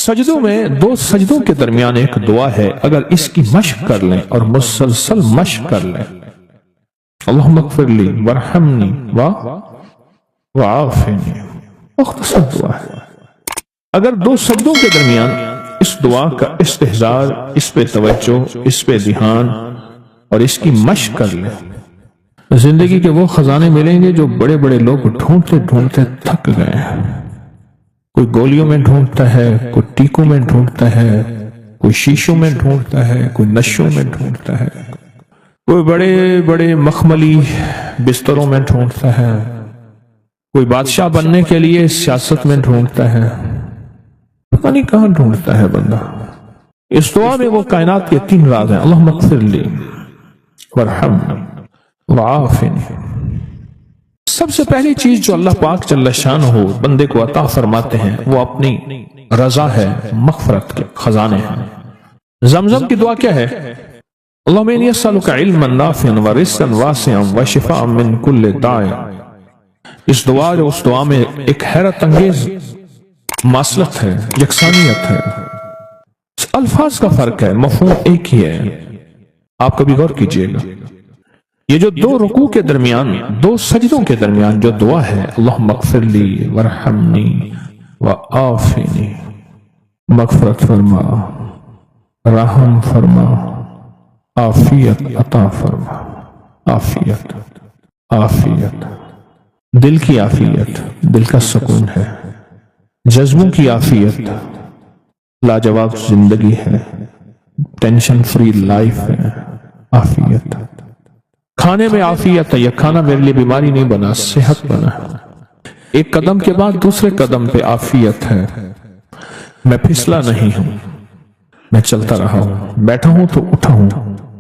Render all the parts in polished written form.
سجدوں میں دو سجدوں کے درمیان ایک دعا ہے، اگر اس کی مشق کر لیں اور مسلسل مشق کر لیں، اللہم اغفر لی ورحمنی وعافنی، مختصر دعا ہے۔ اگر دو سجدوں کے درمیان اس دعا کا استحضار، اس پہ توجہ، اس پہ دھیان اور اس کی مشق کر لیں، زندگی کے وہ خزانے ملیں گے جو بڑے بڑے لوگ ڈھونڈتے ڈھونڈتے تھک گئے ہیں۔ کوئی گولیوں میں ڈھونڈتا ہے، کوئی ٹیکوں میں ڈھونڈتا ہے، کوئی شیشوں میں ڈھونڈتا ہے، کوئی نشوں میں ڈھونڈتا ہے، کوئی بڑے بڑے مخملی بستروں میں ڈھونڈتا ہے، کوئی بادشاہ بننے کے لیے سیاست میں ڈھونڈتا ہے، پتہ نہیں کہاں ڈھونڈتا ہے بندہ۔ اس دعا میں وہ کائنات کے 3 راز ہیں، اللہم اغفر لی ورحمنی وعافنی۔ سب سے پہلی چیز جو اللہ پاک جل شانہ بندے کو عطا فرماتے ہیں وہ اپنی رضا ہے، مغفرت کے خزانے ہیں۔ زمزم کی دعا کیا ہے؟ اللہم انی اسألک علما نافعا ورزقا واسعا وشفاء من کل داء۔ اس دعا میں ایک حیرت انگیز ماصلت ہے، یکسانیت ہے، الفاظ کا فرق ہے، مفہوم ایک ہی ہے۔ آپ کبھی غور کیجئے گا، یہ جو 2 رکوع کے درمیان، 2 سجدوں کے درمیان جو دعا ہے، اللہم اغفر لی ورحمنی وعافنی، مغفرت فرما، رحم فرما، عافیت عطا فرما، عافیت عافیت، دل کی عافیت، دل کا سکون ہے، جذبوں کی عافیت، لاجواب زندگی ہے، ٹینشن فری لائف ہے، عافیت۔ کھانے میں عافیت ہے، یہ کھانا میرے لیے بیماری نہیں بنا، صحت بنا۔ ایک قدم کے بعد دوسرے قدم پہ عافیت ہے، میں پھسلا نہیں ہوں، میں چلتا رہا ہوں، بیٹھا ہوں تو اٹھا ہوں،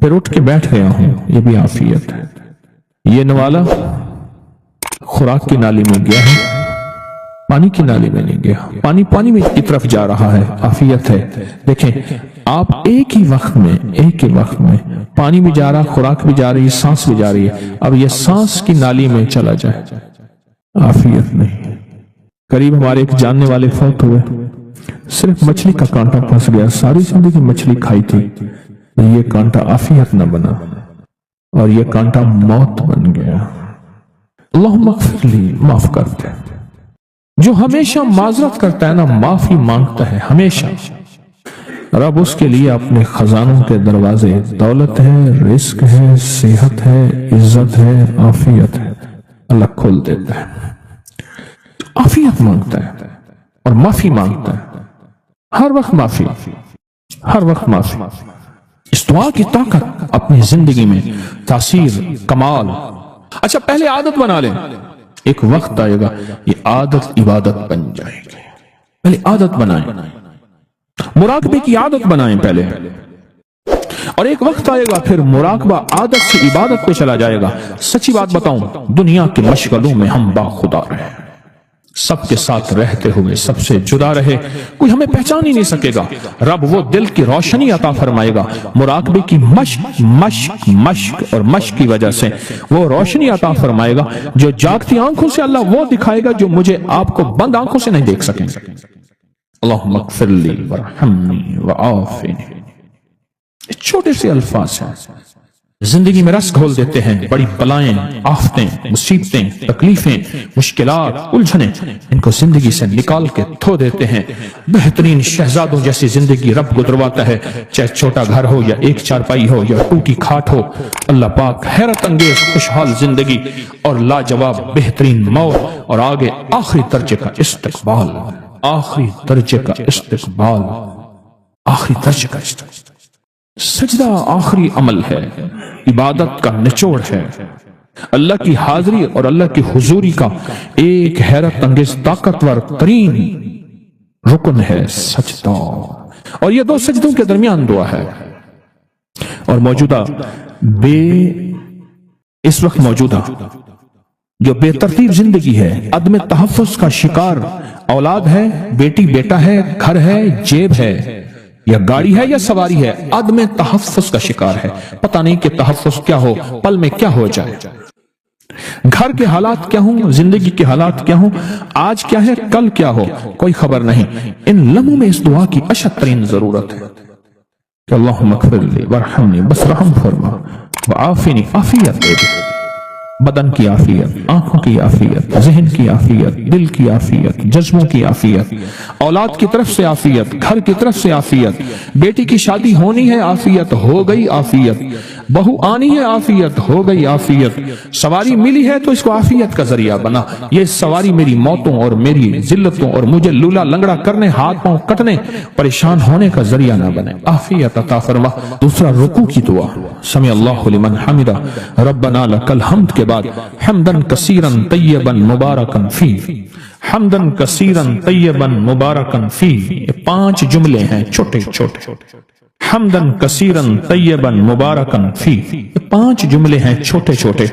پھر اٹھ کے بیٹھ گیا ہوں، یہ بھی عافیت ہے۔ یہ نوالا خوراک کی نالی میں گیا ہے، پانی کی نالی میں نہیں گیا، پانی میں کی طرف جا رہا ہے، عافیت ہے۔ دیکھیں آپ ایک ہی وقت میں پانی بھی جا رہا، خوراک بھی جا رہی ہے، سانس بھی جا رہی ہے، اب یہ سانس کی نالی میں چلا جائے، عافیت نہیں۔ قریب ہمارے ایک جاننے والے فوت ہوئے، صرف مچھلی کا کانٹا پھنس گیا، ساری زندگی مچھلی کھائی تھی، یہ کانٹا عافیت نہ بنا اور یہ کانٹا موت بن گیا۔ اللہم اغفر لی، معاف کرتے، جو ہمیشہ معذرت کرتا ہے نا، معافی مانگتا ہے ہمیشہ، رب اس کے لیے اپنے خزانوں کے دروازے، دولت ہے، رزق ہے، صحت ہے، عزت ہے، عافیت ہے، اللہ کھول دیتا ہے۔ عافیت مانگتا ہے اور معافی مانگتا ہے، ہر وقت معافی، ہر وقت معافی۔ اس دعا کی طاقت اپنی زندگی میں تاثیر، کمال۔ اچھا پہلے عادت بنا لیں، ایک وقت آئے گا یہ عادت عبادت بن جائے گی، پہلے عادت بنائیں، مراقبے کی عادت بنائیں پہلے، اور ایک وقت آئے گا پھر مراقبہ عادت سے عبادت پہ چلا جائے گا۔ سچی بات بتاؤں، دنیا کے مشغلوں میں ہم باخدا رہے، سب کے ساتھ رہتے ہوئے سب سے جدا رہے، کوئی ہمیں پہچان ہی نہیں سکے گا۔ رب وہ دل کی روشنی عطا فرمائے گا، مراقبے کی مشق اور مشق کی وجہ سے وہ روشنی عطا فرمائے گا جو جاگتی آنکھوں سے اللہ وہ دکھائے گا جو مجھے آپ کو بند آنکھوں سے نہیں دیکھ سکیں گے۔ اللہم اغفر لی ورحمنی وعافنی، چھوٹے سے الفاظ ہیں، زندگی میں رس گھول دیتے ہیں۔ بڑی بلائیں، آفتیں، مصیبتیں، تکلیفیں، مشکلات، الجھنیں، ان کو زندگی سے نکال کے دھو دیتے ہیں۔ بہترین شہزادوں جیسی زندگی رب گزرواتا ہے، چاہے چھوٹا گھر ہو یا ایک چارپائی ہو یا ٹوٹی کھاٹ ہو۔ اللہ پاک حیرت انگیز خوشحال زندگی اور لاجواب بہترین موت، اور آگے آخری درجے کا استقبال، آخری درجے کا استقبال، آخری درجے کا استقبال۔ سجدہ آخری عمل ہے، عبادت کا نچوڑ ہے، اللہ کی حاضری اور اللہ کی حضوری کا ایک حیرت انگیز طاقتور ترین رکن ہے سجدہ، اور یہ 2 سجدوں کے درمیان دعا ہے۔ اور موجودہ اس وقت موجودہ جو بے ترتیب زندگی ہے، عدم تحفظ کا شکار اولاد ہے، بیٹی بیٹا ہے، گھر ہے، جیب ہے، یا گاڑی ہے یا سواری ہے، عدم تحفظ کا شکار ہے، پتہ نہیں کہ تحفظ کیا ہو، پل میں کیا ہو جائے۔ گھر کے حالات کیا ہوں، زندگی کے حالات کیا ہوں، آج کیا ہے کل کیا ہو، کوئی خبر نہیں۔ ان لمحوں میں اس دعا کی اشد ترین ضرورت ہے کہ اللہم اغفر لی وارحمنی، بس رحم فرما، وعافنی، عافیت دے دے، بدن کی عافیت، آنکھوں کی عافیت، ذہن کی عافیت، دل کی عافیت، جذبوں کی عافیت، اولاد کی طرف سے عافیت، گھر کی طرف سے عافیت، بیٹی کی شادی ہونی ہے عافیت، ہو گئی عافیت، بہو آنی ہے عافیت، ہو گئی عافیت، سواری ملی ہے تو اس کو عافیت کا ذریعہ بنا، یہ سواری میری موتوں اور میری ذلتوں اور مجھے لولا لنگڑا کرنے، ہاتھ پاؤں کٹنے، پریشان ہونے کا ذریعہ نہ بنے، عافیت عطا فرما۔ دوسرا رکوع کی دعا، سمع اللہ لمن حمدہ، ربنا لک الحمد کے بعد حمدن کثیرن طیبن مبارکن فی، حمدن کثیرن طیبن مبارکن فی، یہ 5 جملے ہیں چھوٹے چھوٹے، حمدن کثیرن طیبن مبارکن فی، یہ 5 جملے ہیں چھوٹے چھوٹے۔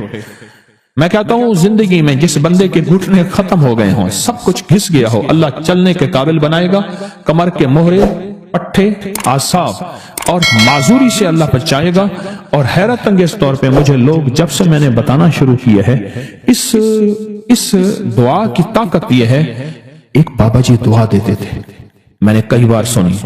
میں کہتا ہوں زندگی میں جس بندے کے گھٹنے ختم ہو گئے ہوں، سب کچھ گھس گیا ہو، اللہ چلنے کے قابل بنائے گا، کمر کے مہرے، پٹھے، اعصاب اور معذوری سے اللہ بچائے گا۔ اور حیرت انگیز طور پہ مجھے لوگ جب سے میں نے بتانا شروع کیا ہے اس دعا کی طاقت یہ ہے، ایک بابا جی دعا دیتے تھے، میں نے کئی بار سنی،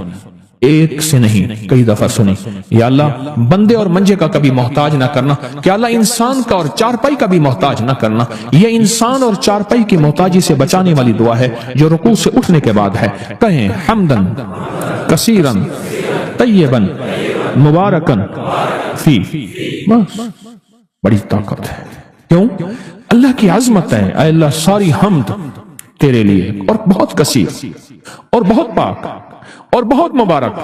ایک سے نہیں کئی دفعہ سنی، یا اللہ بندے اور منجے کا کبھی محتاج نہ کرنا، کہ اللہ انسان کا اور چارپائی کا بھی محتاج نہ کرنا۔ یہ انسان اور چارپائی کی محتاجی سے بچانے والی دعا ہے جو رکوع سے اٹھنے کے بعد ہے۔ کہیں حمدن کثیرن طیبن مبارکن فی، بس بڑی طاقت ہے۔ کیوں؟ اللہ کی عظمت ہے، اے اللہ ساری حمد تیرے لیے، اور بہت کثیر اور بہت پاک اور بہت مبارک،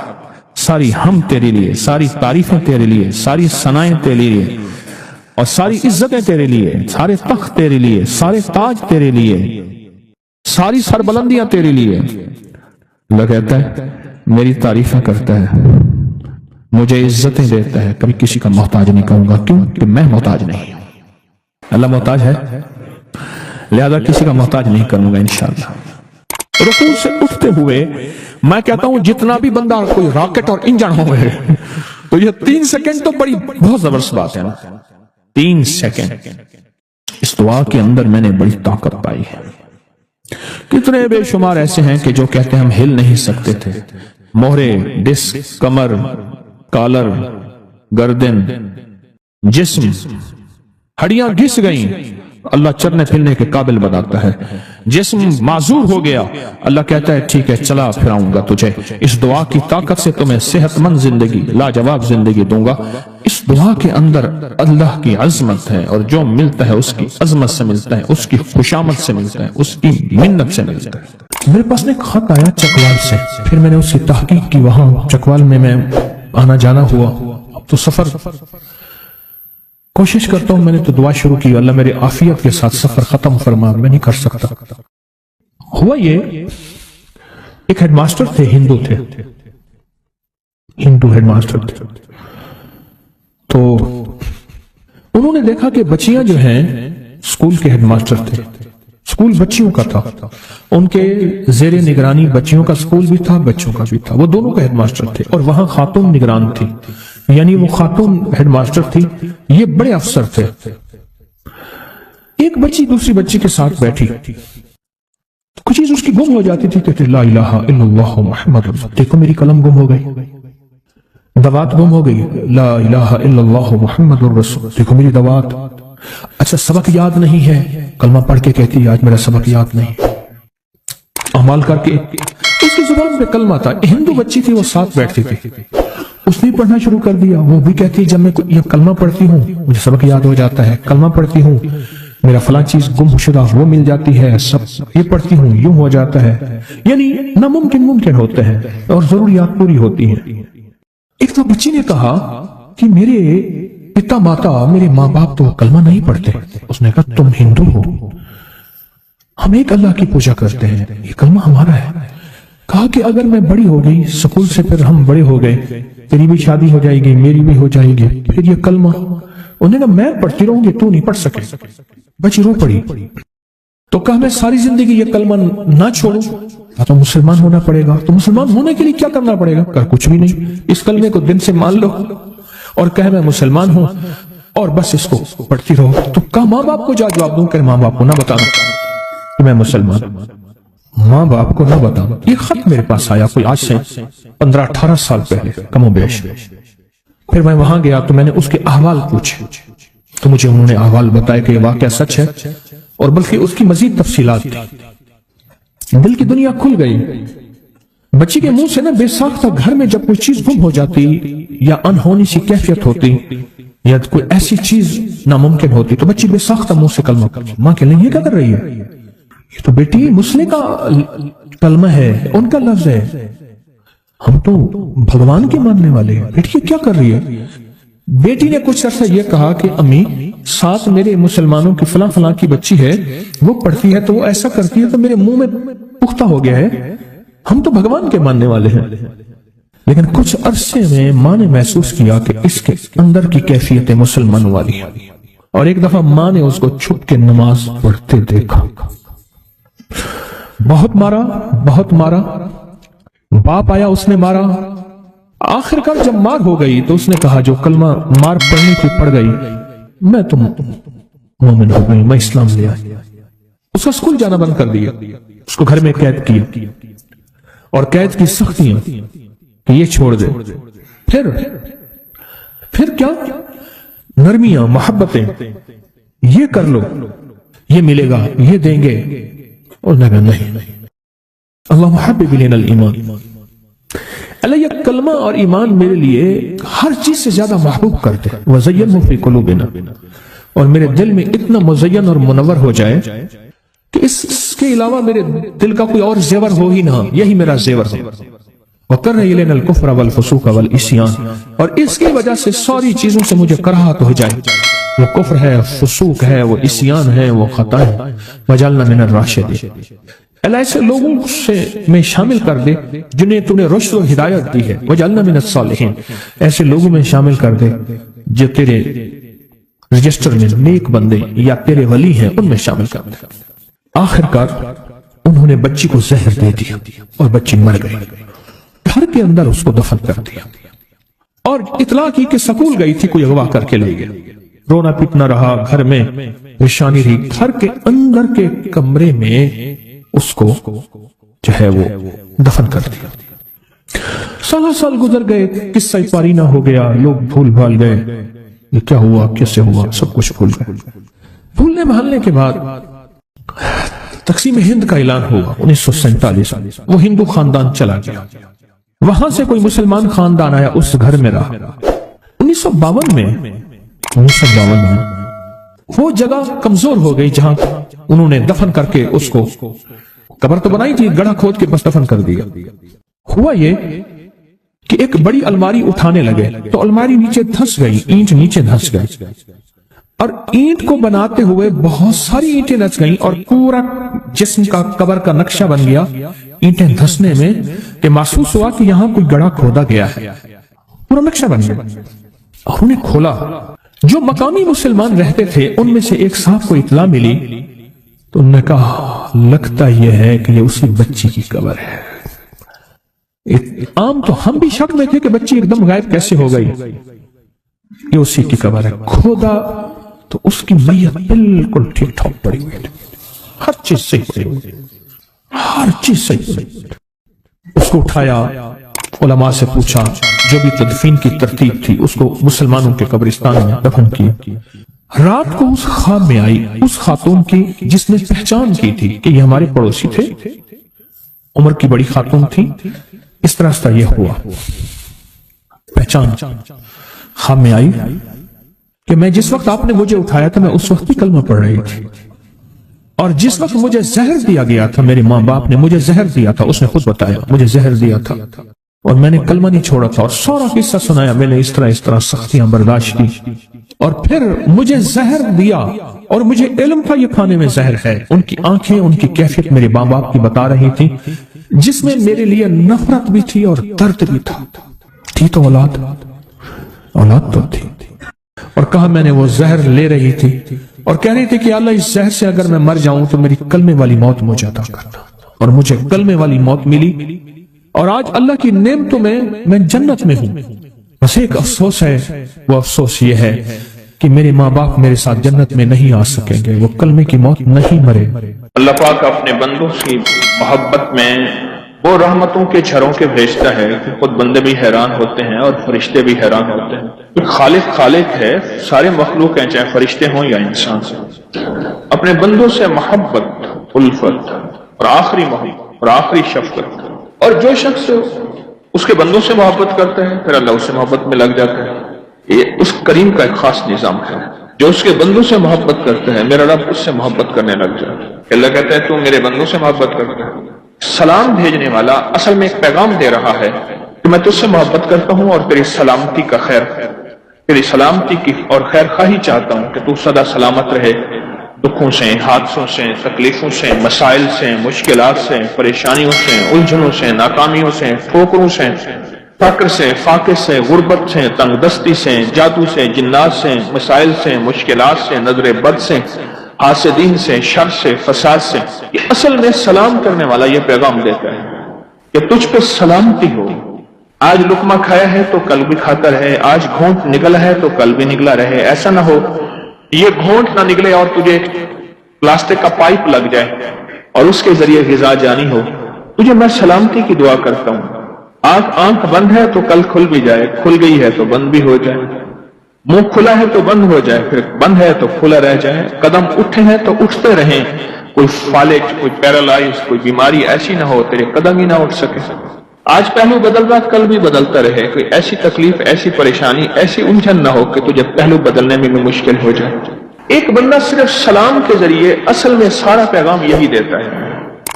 ساری حمد تیرے لیے، ساری تعریفیں تیرے لیے، ساری ثنائیں تیرے لیے، اور ساری عزتیں تیرے لیے، سارے تخت تیرے لیے، سارے تاج تیرے لیے، ساری سربلندیاں تیرے لیے۔ اللہ کہتا ہے میری تعریفیں کرتا ہے، مجھے عزتیں دیتا ہے، کبھی کسی کا محتاج نہیں کہوں گا، کیوں کہ میں محتاج نہیں ہوں۔ اللہ محتاج ہے، لہذا کسی کا محتاج نہیں کروں گا انشاءاللہ۔ رکوع سے اٹھتے ہوئے میں کہتا ہوں جتنا بھی بندہ کوئی راکٹ اور انجن ہو گئے تو یہ 3 سیکنڈ تو بڑی بہت زبردست بات ہے نا، 3 سیکنڈ اس دعا کے اندر میں نے بڑی طاقت پائی ہے۔ کتنے بے شمار ایسے ہیں کہ جو کہتے ہیں ہم ہل نہیں سکتے تھے، مہرے، ڈسک، کمر، کالر، گردن، جسم، ہڈیاں گھس گئیں، اللہ چلنے پھرنے کے قابل بناتا ہے۔ جسم معذور ہو گیا، اللہ کہتا ہے ٹھیک ہے چلا پھراؤں گا تجھے، اس دعا کی طاقت سے تمہیں صحت مند زندگی، لاجواب زندگی دوں گا۔ اس دعا کے اندر اللہ کی عظمت ہے، اور جو ملتا ہے اس کی عظمت سے ملتا ہے، اس کی خوشامد سے ملتا ہے، اس کی منت سے ملتا ہے۔ میرے پاس ایک خط آیا چکوال سے، پھر میں نے اس کی تحقیق کی، وہاں چکوال میں آنا جانا ہوا، اب تو سفر کوشش کرتا ہوں، میں نے تو دعا شروع کی اللہ میرے عافیت کے ساتھ سفر ختم فرما، میں نہیں کر سکتا۔ ہوا یہ ایک ہیڈ ماسٹر تھے، ہندو تھے، ہندو ہیڈ ماسٹر تھے، تو انہوں نے دیکھا کہ بچیاں جو ہیں، اسکول کے ہیڈ ماسٹر تھے، اسکول بچیوں کا تھا، ان کے زیر نگرانی بچیوں کا اسکول بھی تھا، بچوں کا بھی تھا، وہ دونوں کا ہیڈ ماسٹر تھے، اور وہاں خاتون نگران تھی، یعنی وہ خاتون ہیڈ ماسٹر تھی، یہ بڑے افسر تھے۔ ایک بچی دوسری بچی کے ساتھ بیٹھی، کچھ چیز اس کی گم ہو جاتی تھی، کہتے لا الہ الا اللہ محمد رسول، دیکھو میری قلم گم ہو گئی، دوات گم ہو گئی، لا الہ الا اللہ محمد رسول، دیکھو میری دوات۔ اچھا سبق یاد نہیں ہے، کلمہ پڑھ کے کہتی آج میرا سبق یاد نہیں، اعمال کر کے اس کی زبان پہ کلمہ تھا، ہندو بچی تھی، وہ ساتھ بیٹھتی تھی، اس نے پڑھنا شروع کر دیا، وہ بھی کہتی ہے جب میں یہ کلمہ پڑھتی ہوں مجھے سبق یاد ہو جاتا ہے، کلمہ پڑھتی ہوں میرا فلاں چیز گم شدہ وہ مل جاتی ہے، سب یہ پڑھتی ہوں یوں ہو جاتا ہے، یعنی ناممکن ممکن ہوتے ہیں اور ضروریات پوری ہوتی ہیں۔ ایک تو بچی نے کہا کہ میرے پتا ماتا، میرے ماں باپ تو کلمہ نہیں پڑھتے، اس نے کہا تم ہندو ہو، ہم ایک اللہ کی پوجا کرتے ہیں، یہ کلمہ ہمارا ہے۔ کہا کہ اگر میں بڑی ہو گئی، سکول سے پھر ہم بڑے ہو گئے، تیری بھی شادی ہو جائے گی، میری بھی ہو جائے گی، پھر یہ کلمہ، انہوں نے کہا میں پڑھتی رہوں گی، تو نہیں پڑھ سکے، بچی رو پڑی۔ تو کہا میں ساری زندگی یہ کلمہ نہ چھوڑوں، تو مسلمان ہونا پڑے گا، تو مسلمان ہونے کے لیے کیا کرنا پڑے گا؟ کہا کچھ بھی نہیں، اس کلمے کو دل سے مان لو اور کہے میں مسلمان ہوں، اور بس اس کو پڑھتی رہو. تو کہا ماں باپ کو جواب دوں؟ کہ ماں باپ کو نہ بتانا کہ میں مسلمان، ماں باپ کو نہ بتانا. یہ خط میرے پاس آیا کوئی آج سے 15-18 سال پہلے کم و بیش. پھر میں وہاں گیا تو میں نے اس کے احوال پوچھے تو مجھے انہوں نے احوال بتایا کہ یہ واقعہ سچ ہے اور بلکہ اس کی مزید تفصیلات تھی. دل کی دنیا کھل گئی. بچی کے منہ سے نا بے ساختہ گھر میں جب کوئی چیز گم ہو جاتی یا انہونی سی کیفیت ہوتی یا کوئی ایسی چیز ناممکن ہوتی تو بچی بے ساختہ منہ سے کلمہ کرتی. ماں کہ نہیں یہ کیا کر رہی ہے؟ یہ تو بیٹی مسلم کا کلمہ ہے، ان کا لفظ ہے، ہم تو بھگوان کے ماننے والے ہیں. بیٹی یہ کیا کر رہی ہے؟ بیٹی نے کچھ عرصہ یہ کہا کہ امی ساتھ میرے مسلمانوں کی فلاں فلاں کی بچی ہے، وہ پڑھتی ہے تو وہ ایسا کرتی ہے تو میرے منہ میں پختہ ہو گیا ہے، ہم تو بھگوان کے ماننے والے ہیں. لیکن کچھ عرصے میں ماں نے محسوس کیا کہ اس کے اندر کی کیفیت مسلمان والی ہے. اور ایک دفعہ ماں نے اس کو چھپ کے نماز پڑھتے دیکھا. بہت مارا، بہت مارا، باپ آیا اس نے مارا. آخر کار جب مار ہو گئی تو اس نے کہا جو کلمہ مار پڑھنے کی پڑ گئی میں تو مومن ہو گئی، میں اسلام لے آئی. اس کا اسکول جانا بند کر دیا، اس کو گھر میں قید کیا اور قید کی سختیاں کہ یہ چھوڑ دے. پھر کیا نرمیاں، محبتیں، یہ کر لو، یہ ملے گا، یہ دیں گے. اور نے کہا نہیں، اللہ محبب الینا الایمان، اللہ یہ کلمہ اور ایمان میرے لیے ہر چیز سے زیادہ محبوب کرتے. وَزَيَّنْهُ فِي قُلُوبِنَا، اور میرے دل میں اتنا مزین اور منور ہو جائے کہ اس کے علاوہ میرے دل کا کوئی اور زیور ہو ہی نہ، یہی میرا زیور ہے. وَقَرَّ إِلَيْنَا الْكُفْرَ وَالْفُسُوقَ وَالْعِصْيَانَ، اور اس کی وجہ سے ساری چیزوں سے مجھے کراہت ہو جائے. وہ کفر ہے، فسوق ہے، وہ عصیان ہے، وہ خطا ہے. وَجَعَلْنَا مِنَ الرَّاشِدِينَ، اللہ ایسے لوگوں سے میں شامل کر دے جنہیں تو نے رشد و ہدایت دی ہے. وَجَعَلْنَا مِنَ الصَّالِحِينَ، ایسے لوگوں میں شامل کر دے جو تیرے رجسٹر میں نیک بندے یا تیرے ولی ہیں ان میں شامل کر دے. آخر کار انہوں نے بچی کو زہر دے دیا اور بچی مر گئی. گھر کے اندر اس کو دفن کر دیا اور اطلاع کی کہ سکول گئی تھی، کوئی اغوا کر کے لے گیا. رونا پیٹنا رہا، گھر میں پریشانی رہی. گھر کے اندر کے کمرے میں اس کو جو ہے وہ دفن کر دیا. سال گزر گئے، قصہ پارینہ ہو گیا، لوگ بھول بھال گئے یہ کیا ہوا، کیسے ہوا، سب کچھ بھول گئے. بھولنے بھالنے کے بعد تقسیم ہند کا اعلان ہوا 1947. وہ ہندو خاندان چلا گیا، وہاں سے کوئی مسلمان خاندان آیا، اس گھر میں رہا. 1952 میں وہ جگہ کمزور ہو گئی جہاں انہوں نے دفن کر کے اس کو، قبر تو بنائی تھی، گڑھا کھود کے بس دفن کر دیا. ہوا یہ کہ ایک بڑی الماری اٹھانے لگے تو الماری نیچے دھس گئی، اینٹ نیچے دھس گئی اور اینٹ کو بناتے ہوئے بہت ساری اینٹیں دھس گئیں اور پورا جسم کا قبر کا نقشہ بن گیا اینٹیں دھسنے میں کہ محسوس ہوا کہ یہاں کوئی گڑھا کھودا گیا ہے. پورا نقشہ بن گیا. انہوں نے کھولا، جو مقامی مسلمان رہتے تھے ان میں سے ایک صاحب کو اطلاع ملی تو انہوں نے کہا لگتا یہ ہے کہ یہ اسی بچی کی قبر ہے. عام تو ہم بھی شک میں تھے کہ بچی ایک دم غائب کیسے ہو گئی، یہ اسی کی قبر ہے. کھودا تو اس کی میت بالکل ٹھیک ٹھاک پڑی ہوئی، ہر چیز صحیح پڑی ہوئی، ہر چیز صحیح پڑی. اس کو اٹھایا، علماء سے پوچھا، جو بھی تدفین کی ترتیب تھی اس کو مسلمانوں کے قبرستان میں دفن کیا. رات کو اس خواب میں آئی اس خاتون کی جس نے پہچان کی تھی کہ یہ ہمارے پڑوسی تھے، عمر کی بڑی خاتون تھی. اس طرح سے یہ ہوا، پہچان خواب میں آئی کہ میں جس وقت آپ نے مجھے اٹھایا تھا میں اس وقت بھی کلمہ پڑھ رہی تھی، اور جس وقت مجھے زہر دیا گیا تھا، میرے ماں باپ نے مجھے زہر دیا تھا، اس نے خود بتایا مجھے زہر دیا تھا اور میں نے کلمہ نہیں چھوڑا تھا، اور سارا قصہ سنایا، میں نے اس طرح سختیاں برداشت کی اور پھر مجھے زہر دیا اور مجھے علم تھا یہ کھانے میں زہر ہے. ان کی آنکھیں، ان کی کیفیت میرے ماں باپ کی بتا رہی تھی جس میں میرے لیے نفرت بھی تھی اور درد بھی تھا. تھی تو اولاد تو تھی. اور کہا میں نے وہ زہر لے رہی تھی اور کہہ رہی تھی کہ اللہ اس زہر سے اگر میں مر جاؤں تو میری کلمے والی موت مجھے عطا کرنا، اور مجھے کلمے والی موت ملی اور آج اللہ کی نعمتوں میں جنت میں ہوں. بس ایک افسوس ہے، وہ افسوس یہ ہے کہ میرے ماں باپ میرے ساتھ جنت میں نہیں آ سکیں گے، وہ کلمے کی موت نہیں مرے۔ اللہ پاک اپنے بندوں کی محبت میں وہ رحمتوں کے جھروں کے بھیجتا ہے کہ خود بندے بھی حیران ہوتے ہیں اور فرشتے بھی حیران ہوتے ہیں۔ خالق ہے، سارے مخلوق ہیں، چاہے فرشتے ہوں یا انسان سے، اپنے بندوں سے محبت، الفت اور آخری محبت اور آخری شفقت، اور جو شخص اس کے بندوں سے محبت کرتا ہے پھر اللہ اس سے محبت میں لگ جاتا ہے۔ یہ اس کریم کا ایک خاص نظام ہے، جو اس کے بندوں سے محبت کرتا ہے میرا رب اس سے محبت کرنے لگ جاتا ہے۔ اللہ کہتا ہے تو میرے بندوں سے محبت کرتا ہے۔ سلام بھیجنے والا اصل میں ایک پیغام دے رہا ہے کہ میں تجھ سے محبت کرتا ہوں اور تیری سلامتی کا خیر، تیری سلامتی کی اور خیر خواہی چاہتا ہوں کہ تو سدا سلامت رہے، دکھوں سے، حادثوں سے، تکلیفوں سے، مسائل سے، مشکلات سے، پریشانیوں سے، الجھنوں سے، ناکامیوں سے، ٹھوکروں سے، فقر سے، فاقے سے، غربت سے، تنگ دستی سے، جادو سے، جنات سے، مسائل سے، مشکلات سے، نظر بد سے، حاسدین سے، شر سے، فساد سے۔ یہ اصل میں سلام کرنے والا یہ پیغام دیتا ہے کہ تجھ پہ سلامتی ہو، آج لقمہ کھایا ہے تو کل بھی کھاتا رہے، آج گھونٹ نگلا ہے تو کل بھی نگلا رہے۔ ایسا نہ ہو یہ گھونٹ نہ نگلے اور تجھے پلاسٹک کا پائپ لگ جائے اور اس کے ذریعے غذا جانی ہو۔ تجھے میں سلامتی کی دعا کرتا ہوں، آج آنکھ بند ہے تو کل کھل بھی جائے، کھل گئی ہے تو بند بھی ہو جائے، منہ کھلا ہے تو بند ہو جائے، پھر بند ہے تو کھلا رہ جائے، قدم اٹھے ہیں تو اٹھتے رہیں، کوئی فالج، کوئی پیرالائز، کوئی بیماری ایسی نہ ہو تیرے قدم ہی نہ اٹھ سکے۔ آج پہلو بدل رہا کل بھی بدلتا رہے، کوئی ایسی تکلیف، ایسی پریشانی، ایسی الجھن نہ ہو کہ تجھے پہلو بدلنے میں بھی مشکل ہو جائے۔ ایک بندہ صرف سلام کے ذریعے اصل میں سارا پیغام یہی دیتا ہے،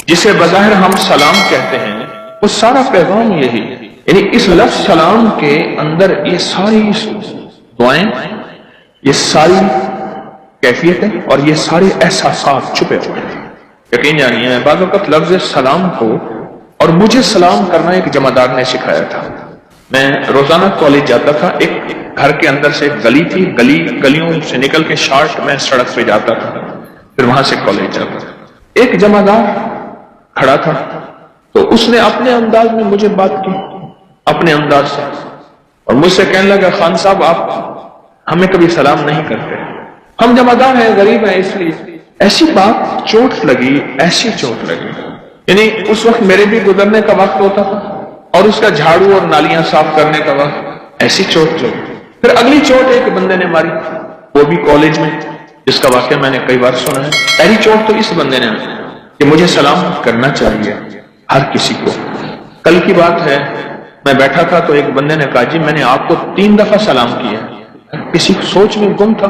جسے بظاہر ہم سلام کہتے ہیں وہ سارا پیغام یہی، یعنی اس لفظ سلام کے اندر یہ ساری دعائیں، یہ ساری کیفیتیں اور یہ سارے احساسات چھپے ہوئے ہیں۔ یقین جانیے بعض وقت لفظ سلام کو اور مجھے سلام کرنا ایک جمعدار نے سکھایا تھا۔ میں روزانہ کالج جاتا تھا، ایک گھر کے اندر سے ایک گلی تھی، گلیوں سے نکل کے شارٹ میں سڑک پہ جاتا تھا، پھر وہاں سے کالج جاتا تھا۔ ایک جمعدار کھڑا تھا تو اس نے اپنے انداز میں مجھے بات کی، اپنے انداز سے، اور مجھ سے کہنے لگا خان صاحب آپ ہمیں کبھی سلام نہیں کرتے، ہم جمعدار ہیں، غریب ہیں، اس لیے۔ ایسی بات چوٹ لگی، ایسی چوٹ لگی، یعنی اس وقت میرے بھی گزرنے کا وقت ہوتا تھا اور اس کا جھاڑو اور نالیاں صاف کرنے کا وقت، ایسی چوٹ لگی۔ پھر اگلی چوٹ ایک بندے نے ماری، وہ بھی کالج میں، جس کا واقعہ میں نے کئی بار سنا ہے۔ پہلی چوٹ تو اس بندے نے کہ مجھے سلام کرنا چاہیے ہر کسی کو۔ کل کی بات ہے، میں بیٹھا تھا تو ایک بندے نے کہا جی میں نے آپ کو 3 دفعہ سلام کیا۔ کسی سوچ میں گم تھا،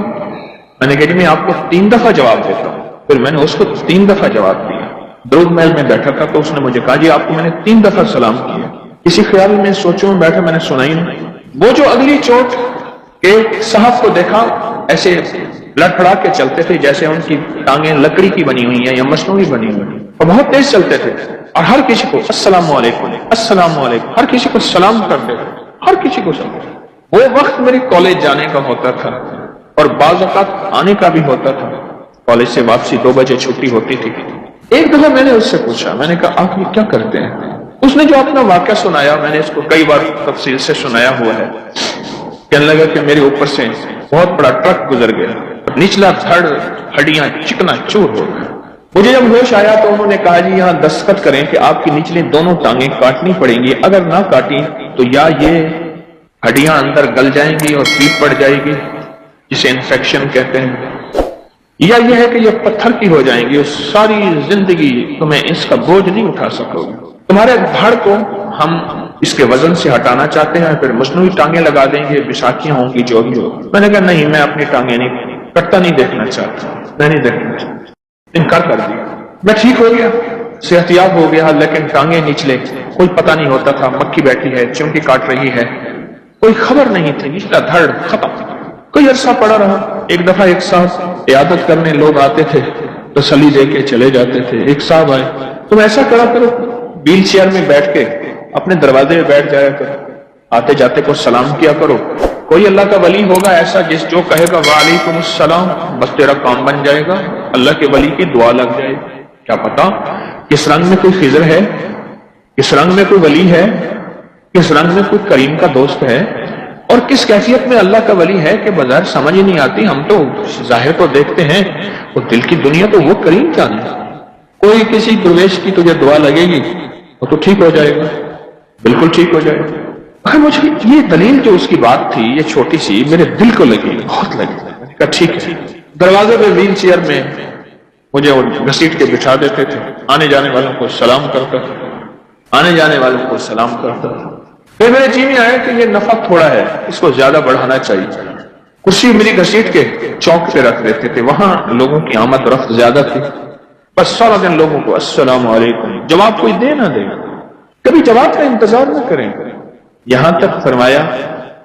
میں نے کہا جی میں آپ کو 3 دفعہ جواب دیتا ہوں، پھر میں نے اس کو 3 دفعہ جواب دیا۔ درود محل میں بیٹھا تھا تو اس نے مجھے کہا جی آپ کو میں نے 3 دفعہ سلام کیا۔ کسی خیال میں سوچوں میں بیٹھا، میں نے سنا ہی نہیں۔ وہ جو اگلی چوٹ کہ صاحب کو دیکھا ایسے لڑکھڑا کے چلتے تھے جیسے ان کی ٹانگیں لکڑی کی بنی ہوئی ہیں یا مصنوعی بنی ہوئی ہیں، اور بہت تیز چلتے تھے، اور ہر کسی کو السلام علیکم السلام علیکم، ہر کسی کو سلام کرتے تھے، ہر کسی کو سلام۔ وہ وقت میری کالج جانے کا ہوتا تھا اور بعض اوقات آنے کا بھی ہوتا تھا، کالج سے واپسی 2 بجے چھٹی ہوتی تھی۔ ایک دفعہ میں نے اس سے پوچھا، میں نے کہا آپ یہ کیا کرتے ہیں؟ اس نے جو اپنا واقعہ سنایا، میں نے اس کو کئی بار تفصیل سے سنایا ہوا ہے۔ کہنے لگا کہ میرے اوپر سے بہت بڑا ٹرک گزر گیا، نچلا دھڑ ہڈیاں چکنا چور ہو گئے۔ مجھے جب ہوش آیا تو انہوں نے کہا جی یہاں دستخط کریں کہ آپ کی نچلی دونوں ٹانگیں کاٹنی پڑیں گی، اگر نہ کاٹی تو یا یہ ہڈیاں اندر گل جائیں گی اور پیپ پڑ جائے گی جسے انفیکشن کہتے ہیں، یا یہ ہے کہ یہ پتھر کی ہو جائیں گی، ساری زندگی تمہیں اس کا بوجھ نہیں اٹھا سکو گے۔ تمہارے دھڑ کو ہم اس کے وزن سے ہٹانا چاہتے ہیں، پھر مصنوعی ٹانگیں لگا دیں گے، بساکیاں ہوں گی جو بھی ہو۔ میں نے کہا نہیں، میں اپنی ٹانگیں نہیں کٹتا نہیں دیکھنا چاہتا، میں نہیں دیکھنا چاہتا، انکار کر دیا۔ میں ٹھیک ہو گیا، صحتیاب ہو گیا، لیکن ٹانگیں نچلے کوئی پتہ نہیں ہوتا تھا، مکھی بیٹھی ہے، چونٹی کاٹ رہی ہے، کوئی خبر نہیں تھی، نچلا دھڑ ختم۔ کوئی عرصہ پڑا رہا، ایک دفعہ ایک صاحب عیادت کرنے لوگ آتے تھے، تسلی دے کے چلے جاتے تھے۔ ایک صاحب آئے، تم ایسا کرا کرو، ویل چیئر میں بیٹھ کے اپنے دروازے میں بیٹھ جایا کرو، آتے جاتے کو سلام کیا کرو، کوئی اللہ کا ولی ہوگا ایسا جس جو کہے گا وعلیکم السلام، بس تیرا کام بن جائے گا، اللہ کے ولی کی دعا لگ جائے گی۔ کیا پتا کس رنگ میں کوئی خضر ہے، کس رنگ میں کوئی ولی ہے، کس رنگ میں کوئی کریم کا دوست ہے، اور کس کیفیت میں اللہ کا ولی ہے کہ بظاہر سمجھ ہی نہیں آتی. ہم تو ظاہر کو دیکھتے ہیں، وہ دل کی دنیا تو وہ کریم جانے. کوئی کسی درویش کی تجھے دعا لگے گی وہ تو ٹھیک ہو جائے گا، بالکل ٹھیک ہو جائے گا. مجھے یہ دلیل جو اس کی بات تھی یہ چھوٹی سی میرے دل کو لگی، بہت لگی. میں نے کہا ٹھیک ہے. دروازے پہ ویل چیئر میں مجھے وہ گھسیٹ کے بٹھا دیتے تھے. آنے جانے والوں کو سلام کرتا تھا، آنے جانے والوں کو سلام کرتا تھا. پھر میرے جی میں آیا کہ یہ نفع تھوڑا ہے، اس کو زیادہ بڑھانا چاہیے. کرسی میری گھسیٹ کے چوک پہ رکھ دیتے تھے، وہاں لوگوں کی آمد رفت زیادہ تھی. بس سارا دن لوگوں کو السلام علیکم، جواب کوئی دے نہ دے، کبھی جواب کا انتظار نہ کریں. یہاں تک فرمایا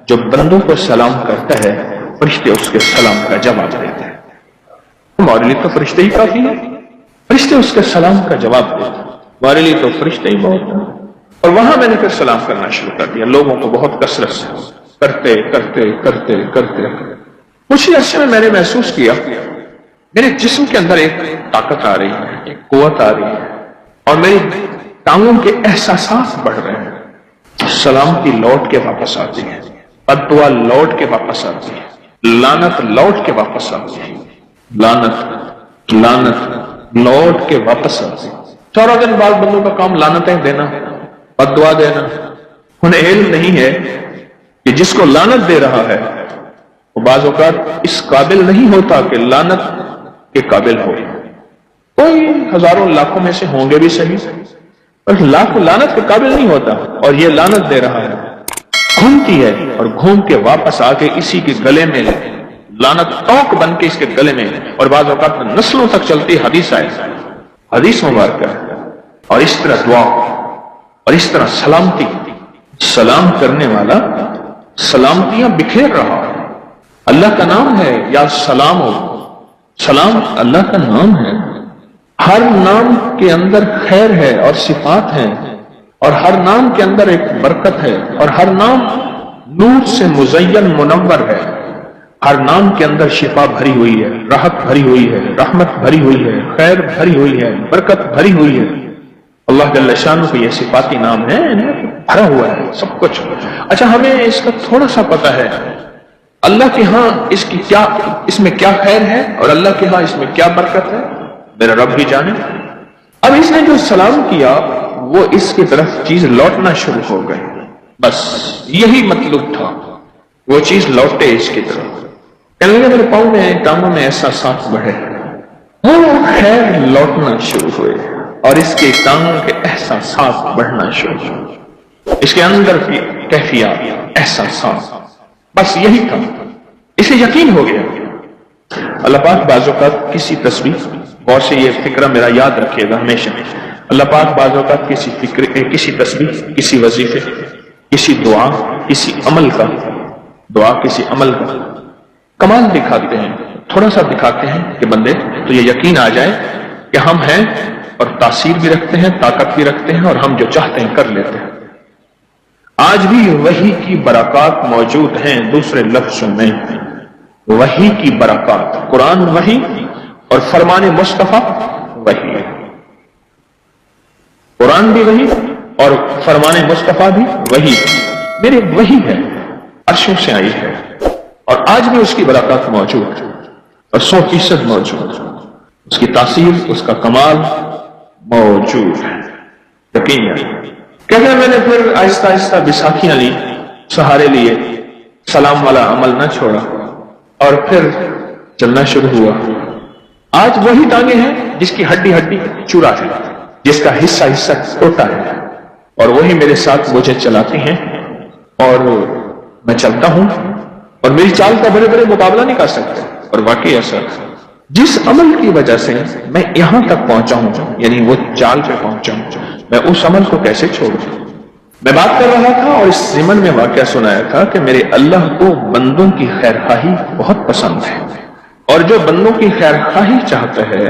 جو بندوں کو سلام کرتا ہے فرشتے اس کے سلام کا جواب دیتے ہیں. ہمارے لیے تو فرشتے ہی کافی ہیں، فرشتے اس کے سلام کا جواب دیتے ہیں. ہمارے لیے تو فرشتے ہی بہت ہیں. اور وہاں میں نے پھر سلام کرنا شروع کر دیا لوگوں کو بہت کثرت سے، کرتے کرتے کرتے کرتے. کچھ ہی عرصے میں نے محسوس کیا میرے جسم کے اندر ایک طاقت آ رہی ہے، ایک قوت آ رہی ہے، اور میری ٹانگوں کے احساسات بڑھ رہے ہیں. سلامتی لوٹ کے واپس آتی ہے، بددعا لوٹ کے واپس آتی ہے، لعنت لوٹ کے واپس آتی ہے، لعنت لعنت لوٹ کے واپس آتی ہے. 14 دن بعد بندوں کا کام لعنتیں دینا، بددعا دینا. انہیں علم نہیں ہے کہ جس کو لعنت دے رہا ہے وہ بعض اوقات اس قابل نہیں ہوتا کہ لعنت کے قابل ہو. کوئی ہزاروں لاکھوں میں سے ہوں گے بھی صحیح، پر لاکھ لعنت کے قابل نہیں ہوتا. اور یہ لعنت دے رہا ہے، گھومتی ہے اور گھوم کے واپس آ کے اسی کے گلے میں لعنت ٹوک بن کے اس کے گلے میں، اور بعض اوقات نسلوں تک چلتی. حدیث آئے، حدیث مبارکہ. اور اس طرح دعا اور اس طرح سلامتی، سلام کرنے والا سلامتیاں بکھیر رہا ہے. اللہ کا نام ہے یا سلام ہو، سلام اللہ کا نام ہے. ہر نام کے اندر خیر ہے اور صفات ہیں، اور ہر نام کے اندر ایک برکت ہے، اور ہر نام نور سے مزین منور ہے. ہر نام کے اندر شفا بھری ہوئی ہے، راحت بھری ہوئی ہے، رحمت بھری ہوئی ہے، خیر بھری ہوئی ہے، برکت بھری ہوئی ہے. اللہ جل شانہ کو یہ صفاتی نام ہے، بھرا ہوا ہے سب کچھ. اچھا ہمیں اس کا تھوڑا سا پتہ ہے اللہ کے ہاں اس میں کیا خیر ہے اور اللہ کے ہاں اس میں کیا برکت ہے، میرا رب بھی جانے. اب اس نے جو سلام کیا وہ اس کی طرف چیز لوٹنا شروع ہو گئی. بس یہی مطلوب تھا، وہ چیز لوٹے اس کی طرف. کہنے لگے میرے پاؤں میں ٹانگوں میں احساسات بڑھے، وہ خیر لوٹنا شروع ہوئے اور اس کے ٹانگوں کے احساسات بڑھنا شروع ہوئے، اس کے اندر کی کیفیات، احساسات. بس یہی تھا، اسے یقین ہو گیا. اللہ پاک بعض اوقات کسی تصویر، غور سے یہ فکرہ میرا یاد رکھیے گا ہمیشہ، اللہ پاک بعض اوقات کسی فکر، کسی تصویر، کسی وظیفے، کسی دعا، کسی عمل کا، دعا کسی عمل کا کمال دکھاتے ہیں، تھوڑا سا دکھاتے ہیں کہ بندے تو یہ یقین آ جائے کہ ہم ہیں اور تاثیر بھی رکھتے ہیں، طاقت بھی رکھتے ہیں، اور ہم جو چاہتے ہیں کر لیتے ہیں. آج بھی وحی کی برکات موجود ہیں. دوسرے لفظوں میں وحی کی برکات، قرآن وحی اور فرمان مصطفیٰ وحی. قرآن بھی وحی اور فرمان مصطفیٰ بھی وحی. میرے وحی ہے، عرشوں سے آئی ہے، اور آج بھی اس کی برکات موجود اور 100% موجود. اس کی تاثیر، اس کا کمال موجود ہے. یقین ہے. کہتے ہیں میں نے پھر آہستہ آہستہ بیساکھیاں لی، سہارے لیے، سلام والا عمل نہ چھوڑا، اور پھر چلنا شروع ہوا. آج وہی ٹانگیں ہیں جس کی ہڈی ہڈی چورا ہے، جس کا حصہ حصہ ٹوٹا ہے، اور وہی میرے ساتھ مجھے چلاتی ہیں، اور میں چلتا ہوں، اور میری چال کا بڑے بڑے مقابلہ نہیں کر سکتے. اور واقعی ایسا جس عمل کی وجہ سے میں یہاں تک پہنچا ہوں، یعنی وہ چال پہ پہنچا ہوں، میں اس عمل کو کیسے چھوڑوں. میں بات کر رہا تھا اور اس ضمن میں واقعہ سنایا تھا کہ میرے اللہ کو بندوں کی خیر خواہی بہت پسند ہے، اور جو بندوں کی خیر خواہی چاہتا ہے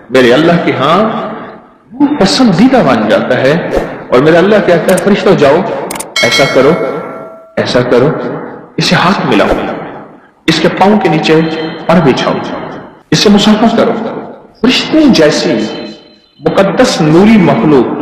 میرے اللہ کے ہاں وہ پسندیدہ بن جاتا ہے. اور میرا اللہ کہتا ہے فرشتوں جاؤ، ایسا کرو، ایسا کرو، اسے ہاتھ ملاؤ، اس کے پاؤں کے نیچے پر بچھاؤ، اس سے مصافحہ کرو. فرشتوں جیسی مقدس نوری مخلوق